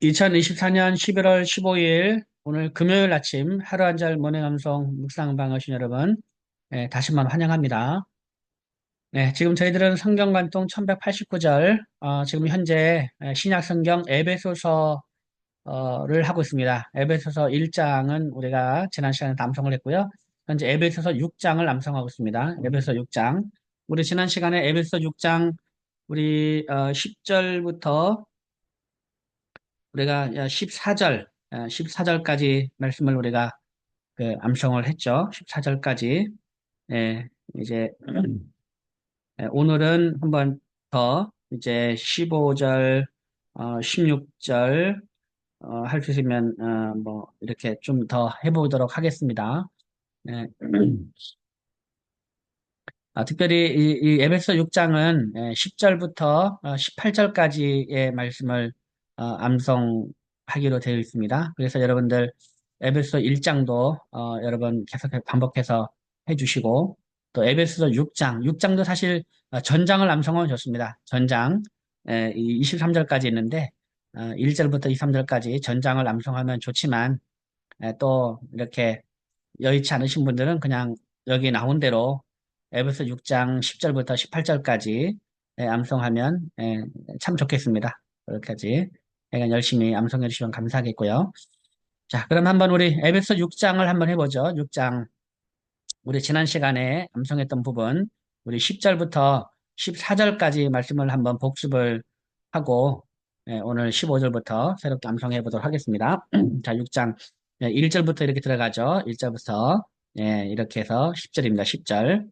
2024년 11월 15일 오늘 금요일 아침 하루 한 잔 모닝암송 묵상방 하신 여러분, 다시 한번 환영합니다. 네, 지금 저희들은 성경관통 1189절, 지금 현재 신약 성경 에베소서를 하고 있습니다. 에베소서 1장은 우리가 지난 시간에 암송을 했고요. 현재 에베소서 6장을 암송하고 있습니다. 에베소서 6장. 우리 지난 시간에 에베소서 6장 우리 10절부터 우리가 14절, 14절까지 말씀을 우리가 암송을 했죠. 14절까지. 예, 이제 오늘은 한번 더 이제 15절, 16절 할 수 있으면 뭐 이렇게 좀 더 해보도록 하겠습니다. 예. 특별히 이 에베소 6장은 10절부터 18절까지의 말씀을 암송하기로 되어 있습니다. 그래서 여러분들 에베소 1장도 여러 번 계속 반복해서 해주시고 또 에베소 6장, 6장도 사실 전장을 암송하면 좋습니다. 전장 23절까지 있는데 1절부터 23절까지 전장을 암송하면 좋지만 또 이렇게 여의치 않으신 분들은 그냥 여기 나온 대로 에베소 6장 10절부터 18절까지 암송하면 참 좋겠습니다. 그렇게까지 열심히 암송해 주시면 감사하겠고요. 자, 그럼 한번 우리 에베소 6장을 한번 해보죠. 6장 우리 지난 시간에 암송했던 부분 우리 10절부터 14절까지 말씀을 한번 복습을 하고 오늘 15절부터 새롭게 암송해 보도록 하겠습니다. 자, 6장 1절부터 이렇게 들어가죠. 1절부터 이렇게 해서 10절입니다. 10절.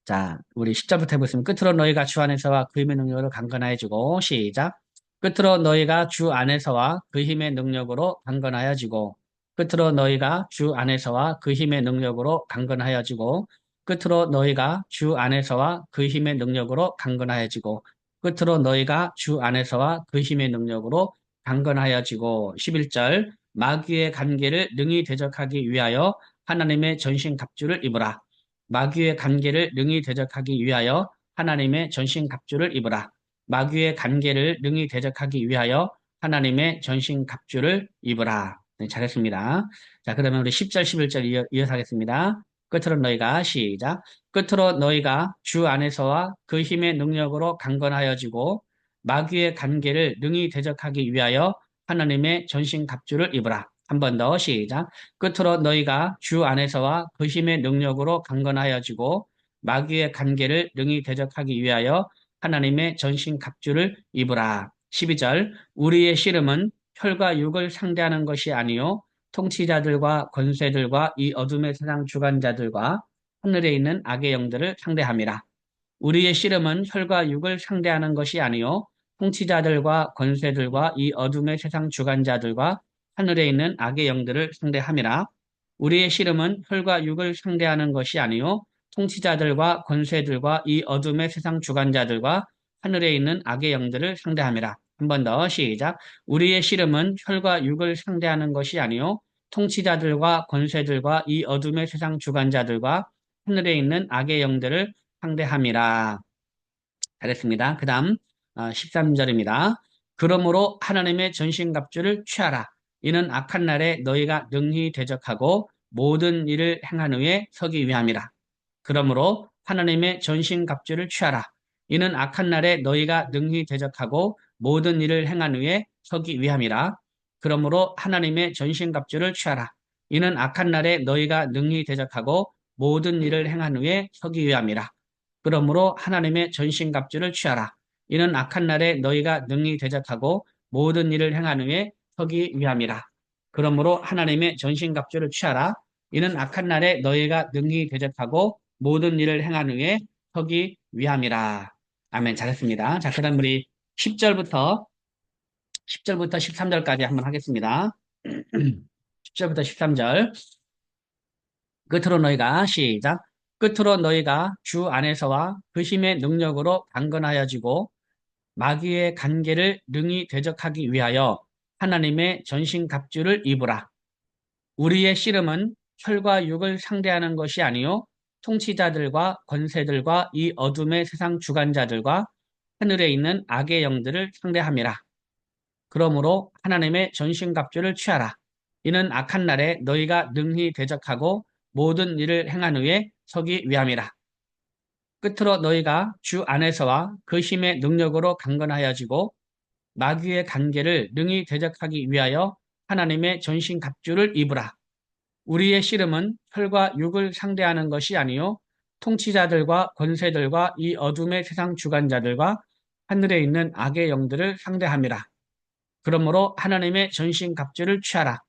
자, 우리 10절부터 해보겠습니다. 끝으로 너희가 주 안에서와 그 힘의 능력으로 강건하여지고 시작. 끝으로 너희가 주 안에서와 그 힘의 능력으로 강건하여지고 끝으로 너희가 주 안에서와 그 힘의 능력으로 강건하여지고 끝으로 너희가 주 안에서와 그 힘의 능력으로 강건하여지고 끝으로 너희가 주 안에서와 그 힘의 능력으로 강건하여지고 11절 마귀의 관계를 능히 대적하기 위하여 하나님의 전신 갑주를 입으라. 마귀의 관계를 능히 대적하기 위하여 하나님의 전신 갑주를 입으라. 마귀의 관계를 능히 대적하기 위하여 하나님의 전신 갑주를 입으라. 네, 잘했습니다. 자, 그러면 우리 10절, 11절 이어서 하겠습니다. 끝으로 너희가 시작. 끝으로 너희가 주 안에서와 그 힘의 능력으로 강건하여지고 마귀의 관계를 능히 대적하기 위하여 하나님의 전신 갑주를 입으라. 한 번 더 시작. 끝으로 너희가 주 안에서와 그 힘의 능력으로 강건하여지고 마귀의 관계를 능히 대적하기 위하여 하나님의 전신 갑주를 입으라. 12절 우리의 씨름은 혈과 육을 상대하는 것이 아니요 통치자들과 권세들과 이 어둠의 세상 주관자들과 하늘에 있는 악의 영들을 상대함이라. 우리의 씨름은 혈과 육을 상대하는 것이 아니요 통치자들과 권세들과 이 어둠의 세상 주관자들과 하늘에 있는 악의 영들을 상대함이라. 우리의 씨름은 혈과 육을 상대하는 것이 아니요 통치자들과 권세들과 이 어둠의 세상 주관자들과 하늘에 있는 악의 영들을 상대함이라. 한 번 더 시작. 우리의 씨름은 혈과 육을 상대하는 것이 아니요 통치자들과 권세들과 이 어둠의 세상 주관자들과 하늘에 있는 악의 영들을 상대함이라. 잘했습니다. 그 다음 13절입니다. 그러므로 하나님의 전신갑주를 취하라. 이는 악한 날에 너희가 능히 대적하고 모든 일을 행한 후에 서기 위함이라. 그러므로 하나님의 전신갑주를 취하라. 이는 악한 날에 너희가 능히 대적하고 모든 일을 행한 후에 서기 위함이라. 그러므로 하나님의 전신갑주를 취하라. 이는 악한 날에 너희가 능히 대적하고 모든 일을 행한 후에 서기 위함이라. 그러므로 하나님의 전신갑주를 취하라. 이는 악한 날에 너희가 능히 대적하고 모든 일을 행한 후에 서기 위함이라. 그러므로 하나님의 전신갑주를 취하라. 이는 악한 날에 너희가 능히 대적하고 모든 일을 행한 후에 서기 위함이라. 아멘. 잘했습니다. 자, 그 다음 우리 10절부터 13절까지 한번 하겠습니다. 10절부터 13절. 끝으로 너희가 시작. 끝으로 너희가 주 안에서와 그 힘의 능력으로 강건하여지고 마귀의 관계를 능히 대적하기 위하여 하나님의 전신갑주를 입으라. 우리의 씨름은 혈과 육을 상대하는 것이 아니요 통치자들과 권세들과 이 어둠의 세상 주관자들과 하늘에 있는 악의 영들을 상대함이라. 그러므로 하나님의 전신갑주를 취하라. 이는 악한 날에 너희가 능히 대적하고 모든 일을 행한 후에 서기 위함이라. 끝으로 너희가 주 안에서와 그 힘의 능력으로 강건하여지고 마귀의 관계를 능히 대적하기 위하여 하나님의 전신갑주를 입으라. 우리의 씨름은 혈과 육을 상대하는 것이 아니요 통치자들과 권세들과 이 어둠의 세상 주관자들과 하늘에 있는 악의 영들을 상대함이라. 그러므로 하나님의 전신갑주를 취하라.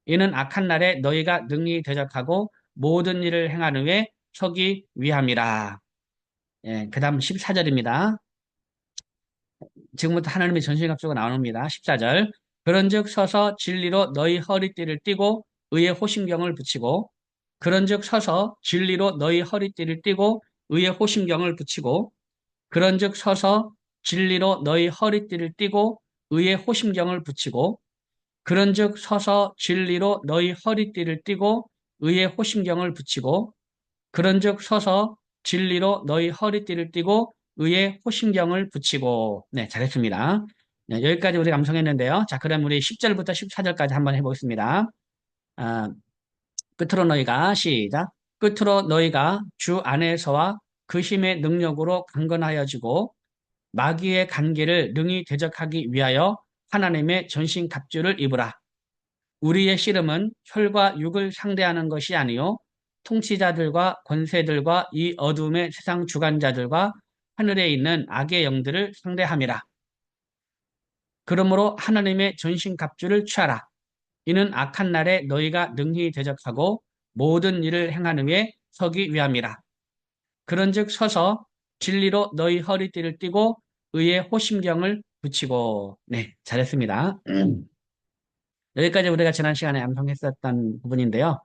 이는 악한 날에 너희가 능히 대적하고 모든 일을 행한 후에 서기 위함이라. 예, 그 다음 14절입니다. 지금부터 하나님의 전신갑주가 나옵니다. 14절. 그런즉 서서 진리로 너희 허리띠를 띠고 의의 호심경을 붙이고 그런즉 서서 진리로 너희 허리띠를 띠고 의의 호심경을 붙이고 그런즉 서서 진리로 너희 허리띠를 띠고 의의 호심경을 붙이고 그런즉 서서 진리로 너희 허리띠를 띠고 의의 호심경을 붙이고 그런즉 서서 진리로 너희 허리띠를 띠고 의의 호심경을 붙이고. 네, 잘했습니다. 네, 여기까지 우리가 암송했는데요. 자, 그럼 우리 10절부터 14절까지 한번 해보겠습니다. 아, 끝으로 너희가 시작. 끝으로 너희가 주 안에서와 그 힘의 능력으로 강건하여지고 마귀의 관계를 능히 대적하기 위하여 하나님의 전신 갑주를 입으라. 우리의 씨름은 혈과 육을 상대하는 것이 아니요 통치자들과 권세들과 이 어둠의 세상 주관자들과 하늘에 있는 악의 영들을 상대함이라. 그러므로 하나님의 전신 갑주를 취하라. 이는 악한 날에 너희가 능히 대적하고 모든 일을 행한 후에 서기 위함이라. 그런즉 서서 진리로 너희 허리띠를 띠고 의의 호심경을 붙이고. 네, 잘했습니다. 여기까지 우리가 지난 시간에 암송했었던 부분인데요.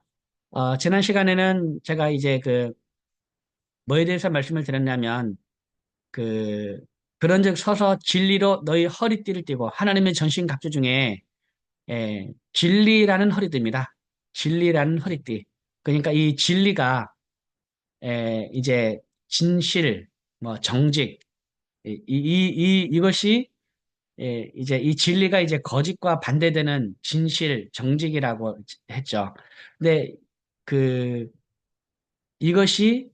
지난 시간에는 제가 이제 뭐에 대해서 말씀을 드렸냐면, 그, 그런즉 서서 진리로 너희 허리띠를 띠고, 하나님의 전신 갑주 중에, 진리라는 허리띠입니다. 진리라는 허리띠. 그러니까 이 진리가, 이제 진실, 뭐, 정직, 이것이, 이제 이 진리가 이제 거짓과 반대되는 진실, 정직이라고 했죠. 근데 그, 이것이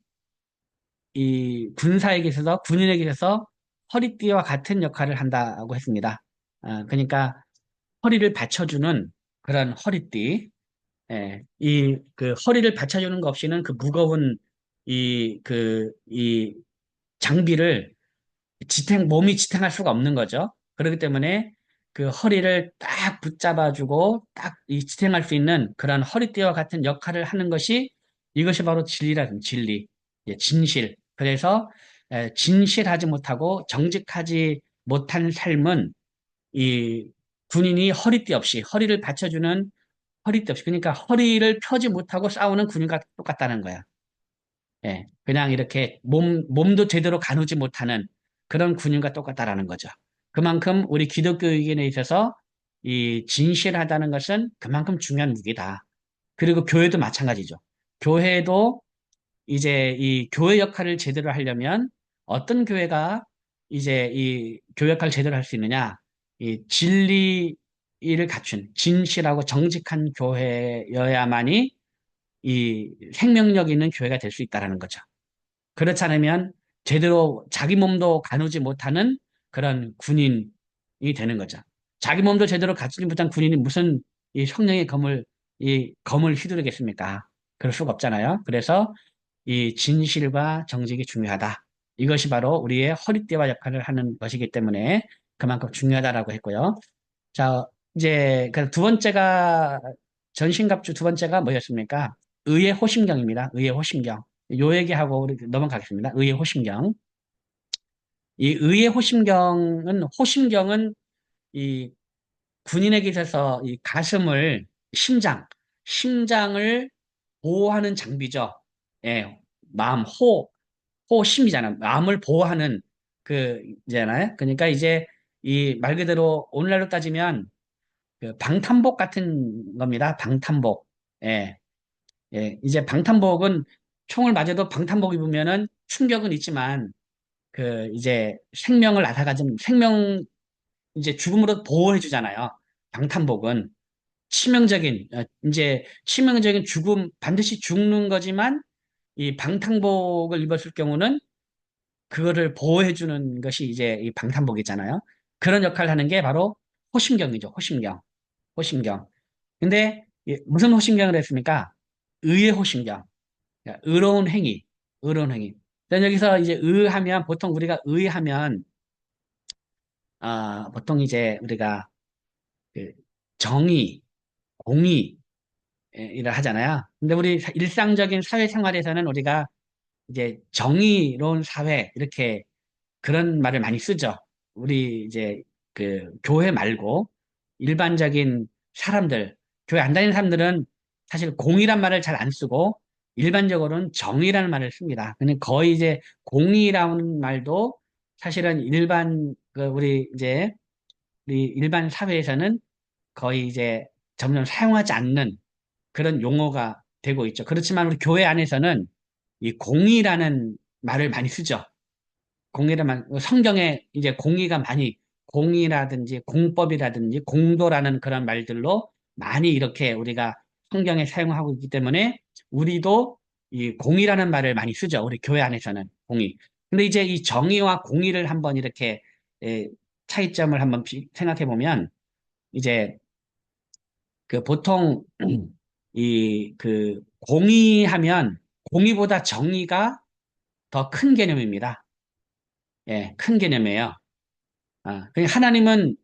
이 군사에게 있어서 군인에게 있어서 허리띠와 같은 역할을 한다고 했습니다. 그러니까 허리를 받쳐주는 그런 허리띠, 이 그 허리를 받쳐주는 것 없이는 그 무거운 이 장비를 몸이 지탱할 수가 없는 거죠. 그렇기 때문에 그 허리를 딱 붙잡아주고 딱 이 지탱할 수 있는 그런 허리띠와 같은 역할을 하는 것이 이것이 바로 진리라는 진리, 진실. 그래서 진실하지 못하고 정직하지 못한 삶은 이 군인이 허리띠 없이 허리를 받쳐주는 허리띠 없이 그러니까 허리를 펴지 못하고 싸우는 군인과 똑같다는 거야. 그냥 이렇게 몸도 제대로 가누지 못하는 그런 군인과 똑같다라는 거죠. 그만큼 우리 기독교인에 있어서 이 진실하다는 것은 그만큼 중요한 무기다. 그리고 교회도 마찬가지죠. 교회도 이제 이 교회 역할을 제대로 하려면 어떤 교회가 이제 이 교회 역할을 제대로 할 수 있느냐? 이 진리를 갖춘 진실하고 정직한 교회여야만이 이 생명력 있는 교회가 될 수 있다라는 거죠. 그렇지 않으면 제대로 자기 몸도 가누지 못하는 그런 군인이 되는 거죠. 자기 몸도 제대로 갖추지 못한 군인이 무슨 이 성령의 이 검을 휘두르겠습니까? 그럴 수가 없잖아요. 그래서 이 진실과 정직이 중요하다. 이것이 바로 우리의 허리띠와 역할을 하는 것이기 때문에 그만큼 중요하다라고 했고요. 자, 이제 두 번째가 전신갑주 두 번째가 뭐였습니까? 의의 호심경입니다. 의의 호심경. 요 얘기하고 우리 넘어가겠습니다. 의의 호심경. 이 의의 호심경은 이 군인에게 있어서 이 가슴을 심장을 보호하는 장비죠. 예, 호심이잖아요. 마음을 보호하는 이잖아요. 그러니까 이제 이 말 그대로 오늘날로 따지면 그 방탄복 같은 겁니다. 방탄복. 예, 이제 방탄복은 총을 맞아도 방탄복 입으면은 충격은 있지만 이제 생명을 앗아가진 이제 죽음으로 보호해 주잖아요. 방탄복은 이제 치명적인 죽음, 반드시 죽는 거지만 이 방탄복을 입었을 경우는 그거를 보호해 주는 것이 이제 이 방탄복이잖아요. 그런 역할을 하는 게 바로 호심경이죠. 호심경. 호심경. 근데 무슨 호심경을 했습니까? 의의 호심경. 그러니까 의로운 행위. 의로운 행위. 자, 여기서 이제 의하면 보통 우리가 의하면 보통 이제 우리가 그 정의, 공의 를 하잖아요. 근데 우리 일상적인 사회생활에서는 우리가 이제 정의로운 사회 이렇게 그런 말을 많이 쓰죠. 우리 이제 그 교회 말고 일반적인 사람들, 교회 안 다니는 사람들은 사실 공의란 말을 잘 안 쓰고 일반적으로는 정의라는 말을 씁니다. 근데 거의 이제 공의라는 말도 사실은 우리 일반 사회에서는 거의 이제 점점 사용하지 않는 그런 용어가 되고 있죠. 그렇지만 우리 교회 안에서는 이 공의라는 말을 많이 쓰죠. 공의라만 성경에 이제 공의가 많이 공의라든지 공법이라든지 공도라는 그런 말들로 많이 이렇게 우리가 성경에 사용하고 있기 때문에 우리도 이 공의라는 말을 많이 쓰죠. 우리 교회 안에서는 공의. 근데 이제 이 정의와 공의를 한번 이렇게 차이점을 한번 생각해 보면 이제 그 보통 이 그 공의하면 공의보다 정의가 더 큰 개념입니다. 예, 큰 개념이에요. 그냥 하나님은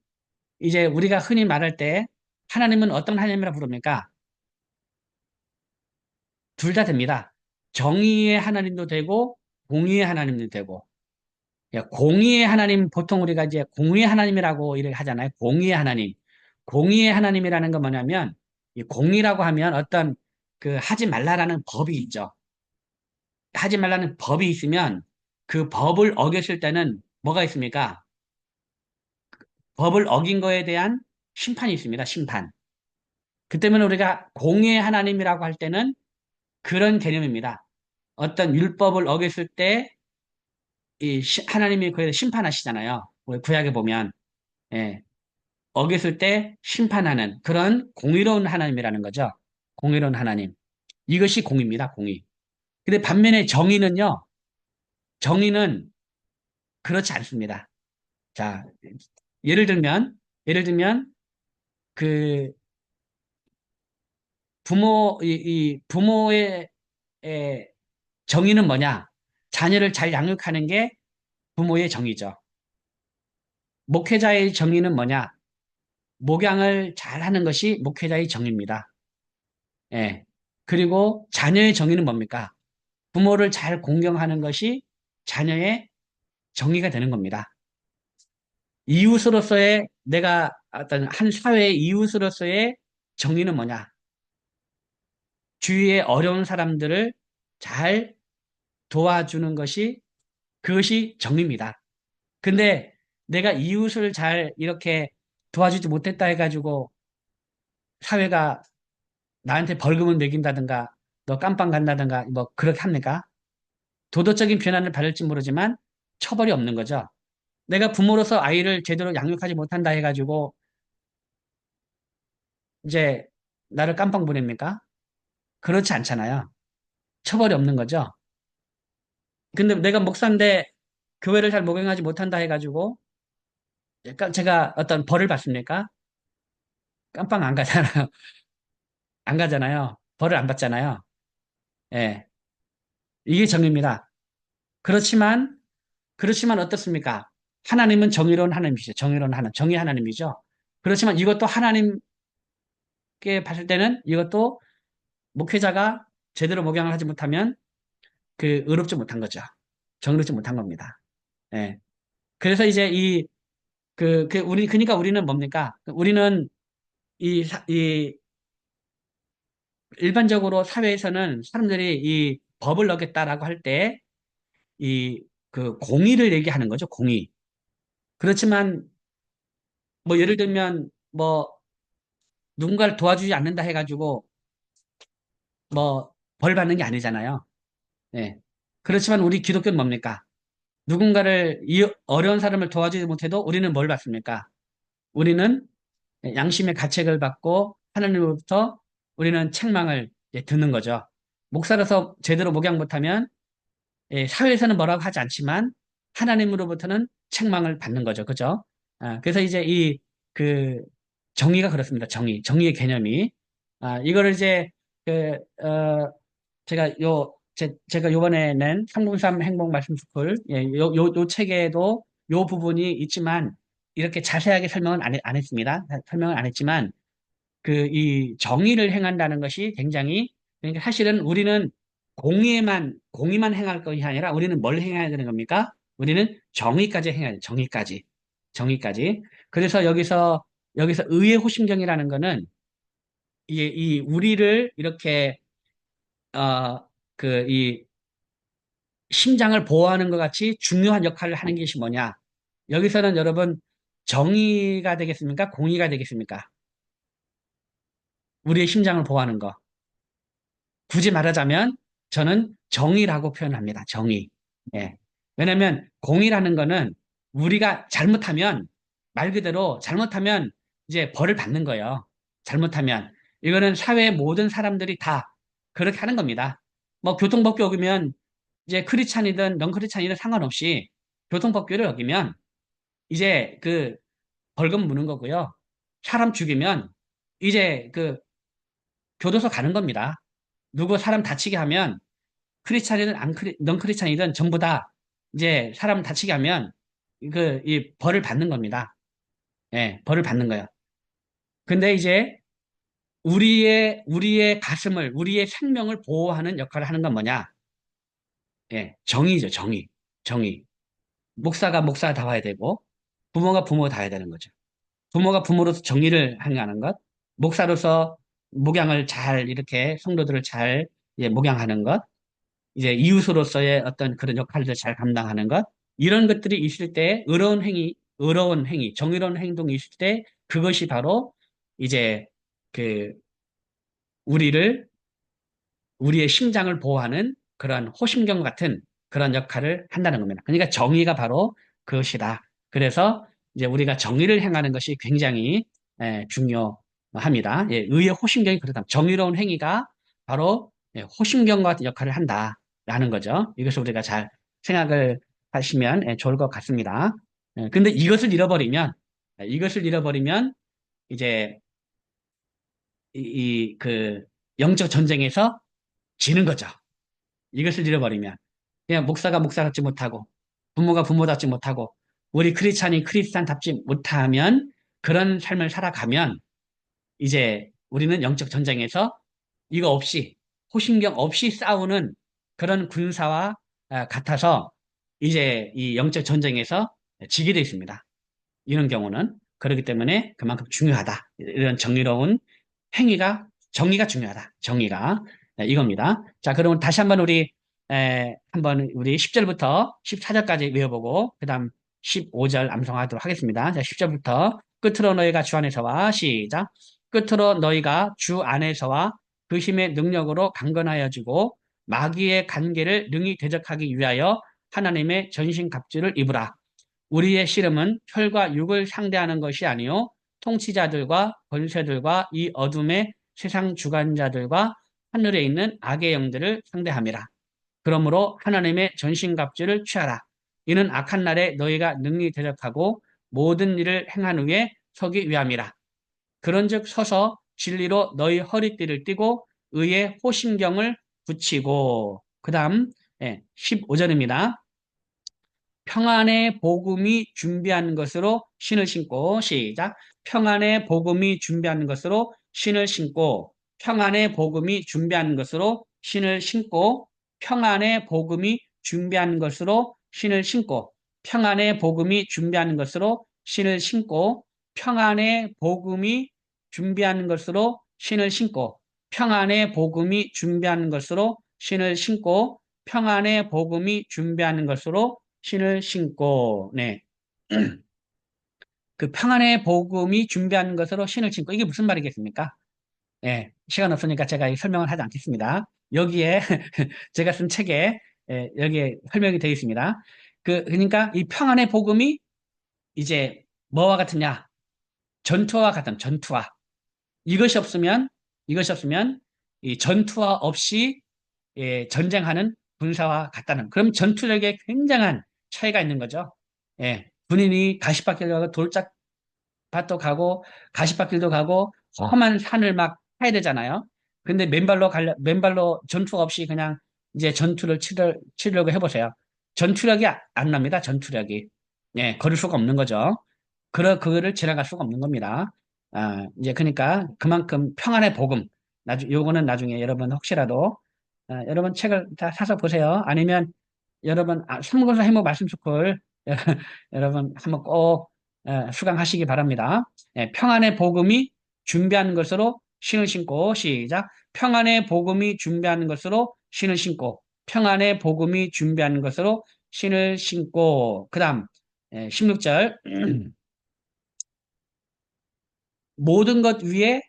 이제 우리가 흔히 말할 때 하나님은 어떤 하나님이라 부릅니까? 둘 다 됩니다. 정의의 하나님도 되고 공의의 하나님도 되고. 예, 공의의 하나님 보통 우리가 이제 공의의 하나님이라고 이렇게 하잖아요. 공의의 하나님. 공의의 하나님이라는 건 뭐냐면 이 공의라고 하면 어떤 그 하지 말라라는 법이 있죠. 하지 말라는 법이 있으면 그 법을 어겼을 때는 뭐가 있습니까? 법을 어긴 거에 대한 심판이 있습니다. 심판. 그 때문에 우리가 공의 하나님이라고 할 때는 그런 개념입니다. 어떤 율법을 어겼을 때 이 하나님이 그에 심판하시잖아요. 우리 구약에 보면 예, 어겼을 때 심판하는 그런 공의로운 하나님이라는 거죠. 공의로운 하나님. 이것이 공의입니다. 공의. 근데 반면에 정의는 그렇지 않습니다. 자, 예를 들면 예를 들면 그 이 부모의 정의는 뭐냐? 자녀를 잘 양육하는 게 부모의 정의죠. 목회자의 정의는 뭐냐? 목양을 잘 하는 것이 목회자의 정의입니다. 예. 그리고 자녀의 정의는 뭡니까? 부모를 잘 공경하는 것이 자녀의 정의가 되는 겁니다. 이웃으로서의 내가 어떤 한 사회의 이웃으로서의 정의는 뭐냐? 주위의 어려운 사람들을 잘 도와주는 것이 그것이 정의입니다. 근데 내가 이웃을 잘 이렇게 도와주지 못했다 해가지고 사회가 나한테 벌금을 매긴다든가 너 깜빵 간다든가 뭐 그렇게 합니까? 도덕적인 변화를 받을지 모르지만 처벌이 없는 거죠. 내가 부모로서 아이를 제대로 양육하지 못한다 해가지고 이제 나를 깜빵 보냅니까? 그렇지 않잖아요. 처벌이 없는 거죠. 근데 내가 목사인데 교회를 잘 목용하지 못한다 해가지고 약간 제가 어떤 벌을 받습니까? 깜빵 안 가잖아요. 안 가잖아요. 벌을 안 받잖아요. 예. 이게 정의입니다. 그렇지만, 그렇지만 어떻습니까? 하나님은 정의로운 하나님이시죠. 정의로운 하나님, 정의 하나님이죠. 그렇지만 이것도 하나님께 봤을 때는 이것도 목회자가 제대로 목양을 하지 못하면 의롭지 못한 거죠. 정의롭지 못한 겁니다. 예. 그래서 이제 그러니까 우리는 뭡니까? 우리는 이 일반적으로 사회에서는 사람들이 이 법을 어겼다라고 할 때, 공의를 얘기하는 거죠, 공의. 그렇지만, 뭐, 예를 들면, 뭐, 누군가를 도와주지 않는다 해가지고, 뭐, 벌 받는 게 아니잖아요. 예. 그렇지만 우리 기독교는 뭡니까? 누군가를, 이 어려운 사람을 도와주지 못해도 우리는 뭘 받습니까? 우리는 양심의 가책을 받고 하나님으로부터 우리는 책망을 이제 듣는 거죠. 목사로서 제대로 목양 못하면 사회에서는 뭐라고 하지 않지만 하나님으로부터는 책망을 받는 거죠. 그죠? 그래서 이제 그, 정의가 그렇습니다. 정의의 개념이. 이거를 이제, 그, 제가 요번에 낸 303 행복 말씀 스쿨, 요 책에도 요 부분이 있지만 이렇게 자세하게 설명은 안 했습니다. 설명을 안 했지만 이 정의를 행한다는 것이 굉장히 그러니까 사실은 우리는 공의만 행할 것이 아니라 우리는 뭘 행해야 되는 겁니까? 우리는 정의까지 행해야 돼. 정의까지. 그래서 여기서 의의 호심경이라는 거는 이 우리를 이렇게 이 심장을 보호하는 것 같이 중요한 역할을 하는 것이 뭐냐? 여기서는 여러분 정의가 되겠습니까? 공의가 되겠습니까? 우리의 심장을 보호하는 거. 굳이 말하자면 저는 정의라고 표현합니다. 정의. 예. 왜냐하면 공의라는 거는 우리가 잘못하면 말 그대로 잘못하면 이제 벌을 받는 거예요. 잘못하면 이거는 사회의 모든 사람들이 다 그렇게 하는 겁니다. 뭐 교통법규 어기면 이제 크리스찬이든 넌 크리스찬이든 상관없이 교통법규를 어기면 이제 그 벌금 무는 거고요. 사람 죽이면 이제 그 교도소 가는 겁니다. 누구 사람 다치게 하면 크리스찬이든 넌 크리스찬이든 전부 다 이제 사람 다치게 하면 이 벌을 받는 겁니다. 예, 벌을 받는 거예요. 근데 이제 우리의 가슴을, 우리의 생명을 보호하는 역할을 하는 건 뭐냐? 예, 정의죠, 정의. 정의. 목사가 목사다워야 되고, 부모가 부모다워야 되는 거죠. 부모가 부모로서 정의를 행하는 것, 목사로서 목양을 잘, 이렇게 성도들을 잘 목양하는 것, 이제 이웃으로서의 어떤 그런 역할들을 잘 감당하는 것, 이런 것들이 있을 때 의로운 행위, 정의로운 행동이 있을 때 그것이 바로 이제 그 우리를 우리의 심장을 보호하는 그런 호심경 같은 그런 역할을 한다는 겁니다. 그러니까 정의가 바로 그것이다. 그래서 이제 우리가 정의를 행하는 것이 굉장히 중요합니다. 예, 의의 호심경이 그렇다. 정의로운 행위가 바로 호심경과 같은 역할을 한다라는 거죠. 이것을 우리가 잘 생각을 하시면 좋을 것 같습니다. 근데 이것을 잃어버리면 이제 그 영적 전쟁에서 지는 거죠. 이것을 잃어버리면 그냥 목사가 목사답지 못하고 부모가 부모답지 못하고 우리 크리스찬이 크리스찬답지 못하면 그런 삶을 살아가면 이제 우리는 영적 전쟁에서 이거 없이 호신경 없이 싸우는 그런 군사와 같아서 이제 이 영적 전쟁에서 지게 되어 있습니다. 이런 경우는 그렇기 때문에 그만큼 중요하다. 이런 정의로운 정의가 중요하다. 정의가. 네, 이겁니다. 자, 그러면 다시 한번 한번 우리 10절부터 14절까지 외워보고, 그 다음 15절 암송하도록 하겠습니다. 자, 10절부터 끝으로 너희가 주 안에서와 시작. 끝으로 너희가 주 안에서와 그 힘의 능력으로 강건하여지고 마귀의 간계를 능히 대적하기 위하여 하나님의 전신갑주를 입으라. 우리의 씨름은 혈과 육을 상대하는 것이 아니요 통치자들과 권세들과 이 어둠의 세상 주관자들과 하늘에 있는 악의 영들을 상대함이라. 그러므로 하나님의 전신갑주를 취하라. 이는 악한 날에 너희가 능히 대적하고 모든 일을 행한 후에 서기 위함이라. 그런즉 서서 진리로 너희 허리띠를 띠고 의의 호심경을 붙이고 그 다음 15절입니다. 평안의 복음이 준비한 것으로 신을 신고 시작. 평안의 복음이 준비한 것으로 신을 신고 평안의 복음이 준비한 것으로 신을 신고 평안의 복음이 준비한 것으로 신을 신고 평안의 복음이 준비한 것으로 신을 신고 평안의 복음이 준비한 것으로 신을 신고 평안의 복음이 준비한 것으로 신을 신고 평안의 복음이 준비하는 것으로 신을 신고, 네. 그 평안의 복음이 준비하는 것으로 신을 신고, 이게 무슨 말이겠습니까? 예, 시간 없으니까 제가 설명을 하지 않겠습니다. 여기에, 제가 쓴 책에, 여기에 설명이 되어 있습니다. 그러니까 이 평안의 복음이 이제 뭐와 같으냐? 전투와 같은 전투와. 이것이 없으면, 이것이 없으면, 이 전투와 없이 예, 전쟁하는 군사와 같다는. 그럼 전투력에 굉장한 차이가 있는 거죠. 예, 군인이 가시밭길 가고 돌짝밭도 가고 가시밭길도 가고 험한 산을 막 타야 되잖아요. 근데 맨발로 전투가 없이 그냥 이제 전투를 치려고 해보세요. 전투력이 안 납니다. 전투력이. 예, 걸을 수가 없는 거죠. 그거를 지나갈 수가 없는 겁니다. 아, 이제 그러니까 그만큼 평안의 복음. 요거는 나중에 여러분 혹시라도 여러분 책을 다 사서 보세요. 아니면 여러분 삼국사 해모 말씀스쿨 여러분 한번 꼭 수강하시기 바랍니다. 예, 평안의 복음이 준비하는 것으로 신을 신고 시작. 평안의 복음이 준비하는 것으로 신을 신고 평안의 복음이 준비하는 것으로 신을 신고 그다음 16절 모든 것 위에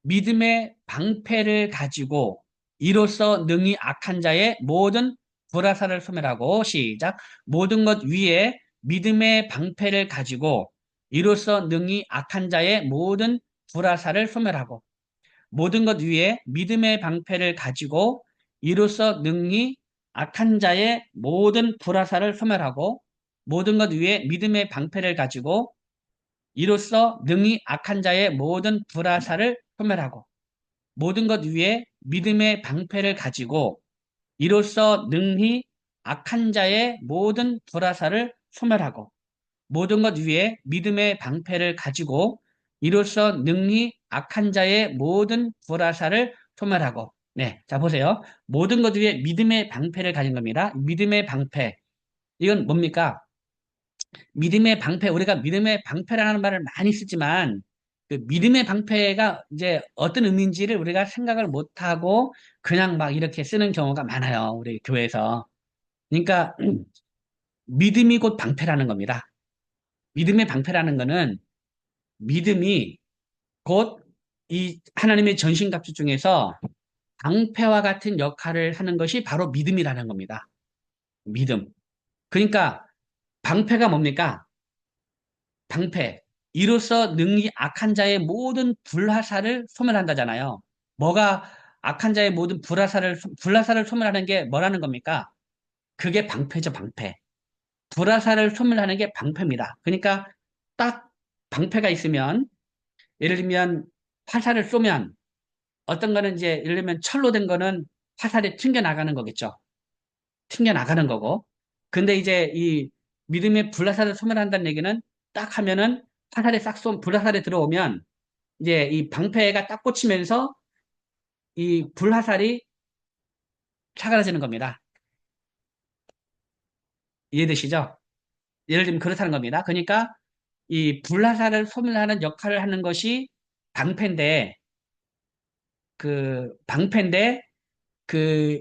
믿음의 방패를 가지고 이로써 능히 악한 자의 모든 불화살을 소멸하고 시작 모든 것 위에 믿음의 방패를 가지고 이로써 능히 악한 자의 모든 불화살을 소멸하고 모든 것 위에 믿음의 방패를 가지고 이로써 능히 악한 자의 모든 불화살을 소멸하고 모든 것 위에 믿음의 방패를 가지고 이로써 능히 악한 자의 모든 불화살을 소멸하고 모든 것 위에 믿음의 방패를 가지고 이로써 능히 악한 자의 모든 불화살을 소멸하고 모든 것 위에 믿음의 방패를 가지고 이로써 능히 악한 자의 모든 불화살을 소멸하고 네, 자 보세요. 모든 것 위에 믿음의 방패를 가진 겁니다. 믿음의 방패. 이건 뭡니까? 믿음의 방패, 우리가 믿음의 방패라는 말을 많이 쓰지만, 그 믿음의 방패가 이제 어떤 의미인지를 우리가 생각을 못하고 그냥 막 이렇게 쓰는 경우가 많아요. 우리 교회에서. 그러니까 믿음이 곧 방패라는 겁니다. 믿음의 방패라는 거는 믿음이 곧 이 하나님의 전신갑주 중에서 방패와 같은 역할을 하는 것이 바로 믿음이라는 겁니다. 믿음. 그러니까 방패가 뭡니까? 방패. 이로써 능히 악한 자의 모든 불화살을 소멸한다잖아요. 뭐가 악한 자의 모든 불화살을 소멸하는 게 뭐라는 겁니까? 그게 방패죠, 방패. 불화살을 소멸하는 게 방패입니다. 그러니까 딱 방패가 있으면 예를 들면 화살을 쏘면 어떤 거는 이제 예를 들면 철로 된 거는 화살이 튕겨 나가는 거겠죠. 튕겨 나가는 거고. 근데 이제 이 믿음의 불화살을 소멸한다는 얘기는 딱 하면은 불화살이 들어오면 이제 이 방패가 딱 꽂히면서 이 불화살이 사라지는 겁니다. 이해되시죠? 예를 들면 그렇다는 겁니다. 그러니까 이 불화살을 소멸하는 역할을 하는 것이 방패인데 방패인데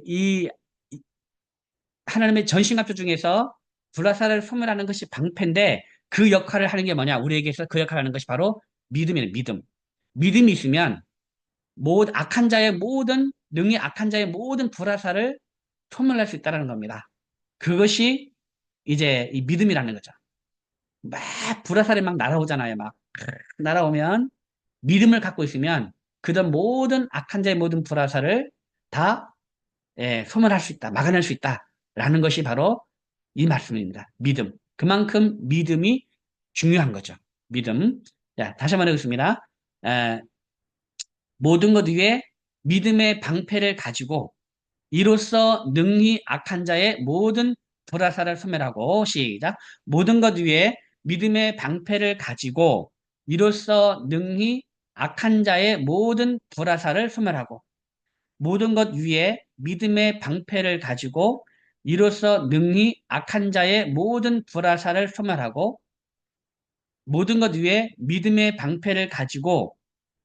이 하나님의 전신갑주 중에서 불화살을 소멸하는 것이 방패인데 그 역할을 하는 게 뭐냐? 우리에게서 그 역할을 하는 것이 바로 믿음이에요. 믿음. 믿음이 있으면 능히 악한 자의 모든 불화살을 소멸할 수 있다는 겁니다. 그것이 이제 이 믿음이라는 거죠. 막 불화살이 막 날아오잖아요. 막 날아오면 믿음을 갖고 있으면 그런 모든 악한 자의 모든 불화살을 다 소멸할 수 있다, 막아낼 수 있다라는 것이 바로 이 말씀입니다. 믿음. 그만큼 믿음이 중요한 거죠. 믿음. 자, 다시 한번 해보겠습니다. 에, 모든 것 위에 믿음의 방패를 가지고 이로써 능히 악한 자의 모든 불화살을 소멸하고 시작. 모든 것 위에 믿음의 방패를 가지고 이로써 능히 악한 자의 모든 불화살을 소멸하고 모든 것 위에 믿음의 방패를 가지고 이로써 능히 악한 자의 모든 불화살을 소멸하고 모든 것 위에 믿음의 방패를 가지고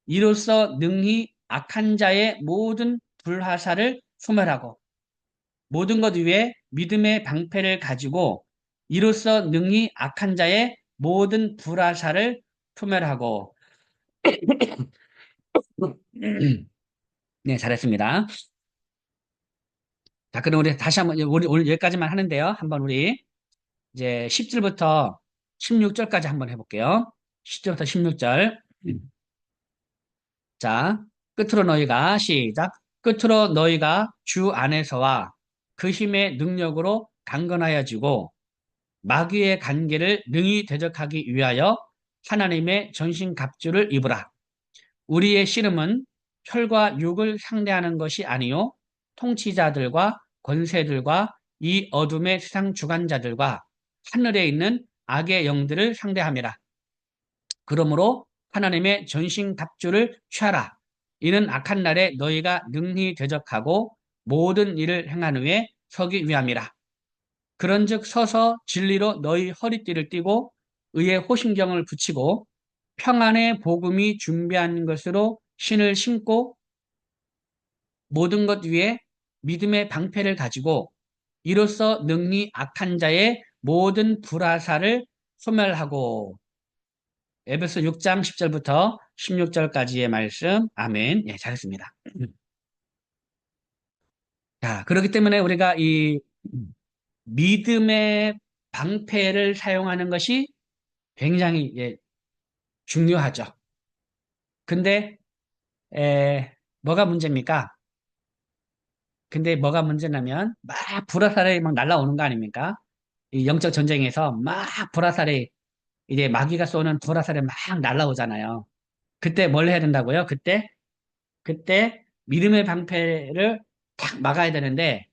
이로써 능히 악한 자의 모든 불화살을 소멸하고 모든 것 위에 믿음의 방패를 가지고 이로써 능히 악한 자의 모든 불화살을 소멸하고 네, 잘했습니다. 자, 그럼 우리 다시 한번 우리 오늘 여기까지만 하는데요. 한번 우리 이제 10절부터 16절까지 한번 해볼게요. 10절부터 16절. 자, 끝으로 너희가 시작. 끝으로 너희가 주 안에서와 그 힘의 능력으로 강건하여지고 마귀의 관계를 능히 대적하기 위하여 하나님의 전신갑주를 입으라. 우리의 씨름은 혈과 육을 상대하는 것이 아니요 통치자들과 권세들과 이 어둠의 세상 주관자들과 하늘에 있는 악의 영들을 상대함이라. 그러므로 하나님의 전신갑주를 취하라. 이는 악한 날에 너희가 능히 대적하고 모든 일을 행한 후에 서기 위함이라. 그런즉 서서 진리로 너희 허리띠를 띠고 의의 호심경을 붙이고 평안의 복음이 준비한 것으로 신을 신고 모든 것 위에 믿음의 방패를 가지고 이로써 능히 악한 자의 모든 불화사를 소멸하고. 에베소 6장 10절부터 16절까지의 말씀. 아멘. 예, 잘했습니다. 자, 그렇기 때문에 우리가 이 믿음의 방패를 사용하는 것이 굉장히 중요하죠. 근데 뭐가 문제입니까? 근데 뭐가 문제냐면 막 불화살이 막 날라오는 거 아닙니까? 이 영적 전쟁에서 막 불화살이 이제 마귀가 쏘는 불화살이 막 날라오잖아요. 그때 뭘 해야 된다고요? 그때 믿음의 방패를 딱 막아야 되는데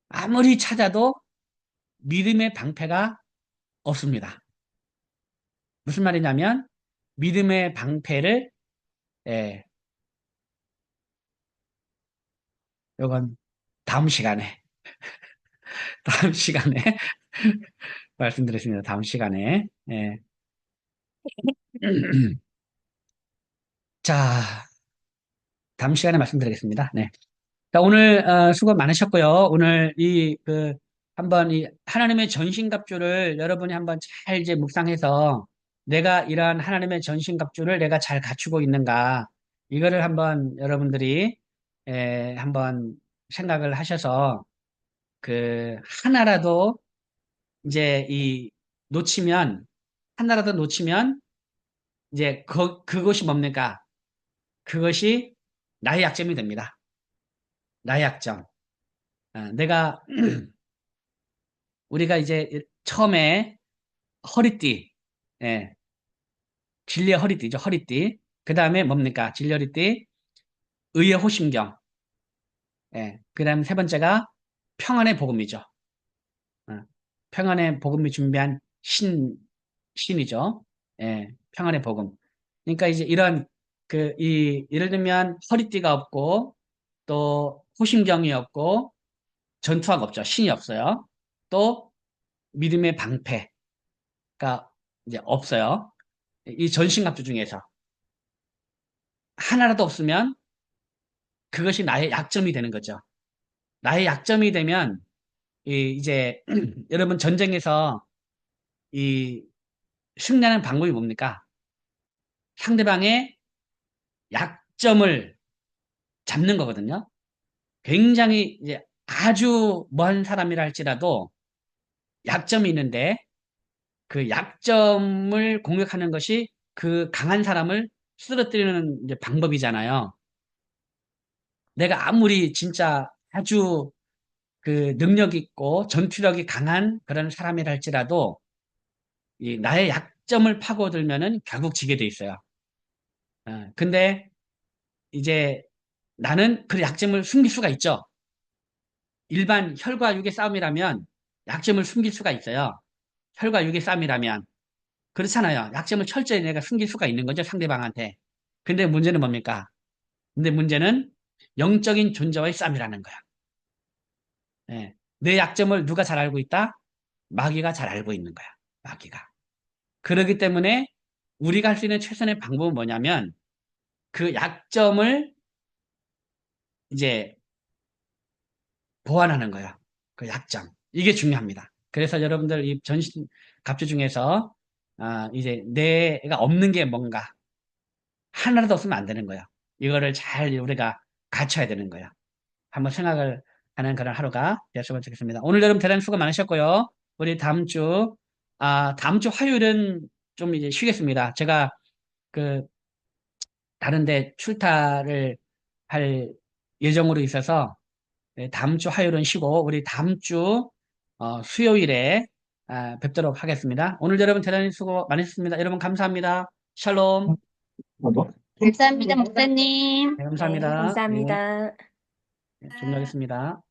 아무리 찾아도 믿음의 방패가 없습니다. 무슨 말이냐면 믿음의 방패를 예, 요건 다음 시간에 다음 시간에 말씀드리겠습니다. 다음 시간에. 예. 자, 다음 시간에 말씀드리겠습니다. 네. 자, 오늘 수고 많으셨고요. 오늘 한번 이 하나님의 전신갑주를 여러분이 한번 잘 이제 묵상해서 내가 이러한 하나님의 전신갑주를 내가 잘 갖추고 있는가 이거를 한번 여러분들이 한번 생각을 하셔서 하나라도 이제 이 놓치면 하나라도 놓치면 이제 그것이 뭡니까? 그것이 나의 약점이 됩니다. 나의 약점. 내가 우리가 이제 처음에 허리띠, 예, 진리의 허리띠죠, 허리띠. 그 다음에 뭡니까? 진리 허리띠, 의의 호심경, 예, 그 다음 세 번째가 평안의 복음이죠. 어, 평안의 복음이 준비한 신이죠. 예, 평안의 복음. 그러니까 이제 예를 들면 허리띠가 없고, 또 호심경이 없고, 전투화가 없죠. 신이 없어요. 또 믿음의 방패가 이제 없어요. 이 전신갑주 중에서 하나라도 없으면 그것이 나의 약점이 되는 거죠. 나의 약점이 되면 이제 여러분 전쟁에서 이 승리하는 방법이 뭡니까? 상대방의 약점을 잡는 거거든요. 굉장히 이제 아주 먼 사람이라 할지라도 약점이 있는데 그 약점을 공격하는 것이 그 강한 사람을 쓰러뜨리는 이제 방법이잖아요. 내가 아무리 진짜 아주 능력 있고 전투력이 강한 그런 사람이라 할지라도 이 나의 약점을 파고들면은 결국 지게 돼 있어요. 근데 이제 나는 그 약점을 숨길 수가 있죠. 일반 혈과 육의 싸움이라면 약점을 숨길 수가 있어요. 혈과 육의 싸움이라면. 그렇잖아요. 약점을 철저히 내가 숨길 수가 있는 거죠, 상대방한테. 근데 문제는 뭡니까? 근데 문제는 영적인 존재와의 싸움이라는 거야. 예. 내 약점을 누가 잘 알고 있다? 마귀가 잘 알고 있는 거야. 마귀가. 그렇기 때문에 우리가 할 수 있는 최선의 방법은 뭐냐면 그 약점을 이제 보완하는 거야. 그 약점. 이게 중요합니다. 그래서 여러분들 이 전신 갑주 중에서 이제 내가 없는 게 뭔가 하나라도 없으면 안 되는 거야. 이거를 잘 우리가 갖춰야 되는 거야. 한번 생각을 하는 그런 하루가 되었으면 좋겠습니다. 오늘 여러분 대단히 수고 많으셨고요. 우리 다음 주 화요일은 좀 이제 쉬겠습니다. 제가 그 다른데 출타를 할 예정으로 있어서 네, 다음 주 화요일은 쉬고 우리 다음 주 수요일에 뵙도록 하겠습니다. 오늘 여러분 대단히 수고 많으셨습니다. 여러분 감사합니다. 샬롬. 감사합니다, 목사님. 네, 네, 감사합니다. 네, 감사합니다. 종료하겠습니다.